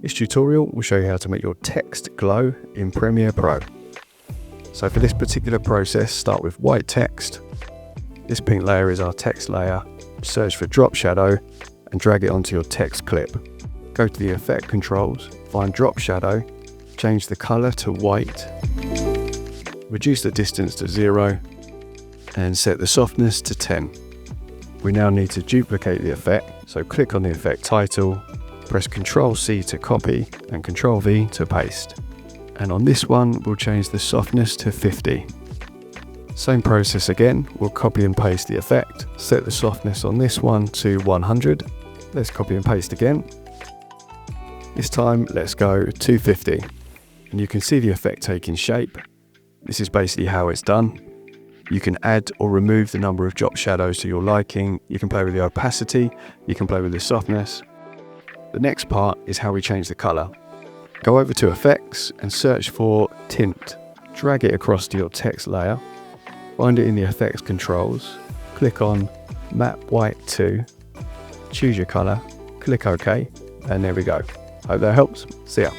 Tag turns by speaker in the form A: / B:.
A: This tutorial will show you how to make your text glow in Premiere Pro. So for this particular process, start with white text. This pink layer is our text layer. Search for drop shadow and drag it onto your text clip. Go to the effect controls, find drop shadow, change the color to white, reduce the distance to 0 and set the softness to 10. We now need to duplicate the effect, so click on the effect title, press Ctrl C to copy and Ctrl V to paste. And on this one, we'll change the softness to 50. Same process again, we'll copy and paste the effect, set the softness on this one to 100. Let's copy and paste again. This time, let's go 250. And you can see the effect taking shape. This is basically how it's done. You can add or remove the number of drop shadows to your liking. You can play with the opacity, you can play with the softness. The next part is how we change the color. Go over to effects and search for tint. Drag it across to your text layer. Find it in the effects controls. Click on map white 2. Choose your color. Click OK. And there we go. Hope that helps. See ya.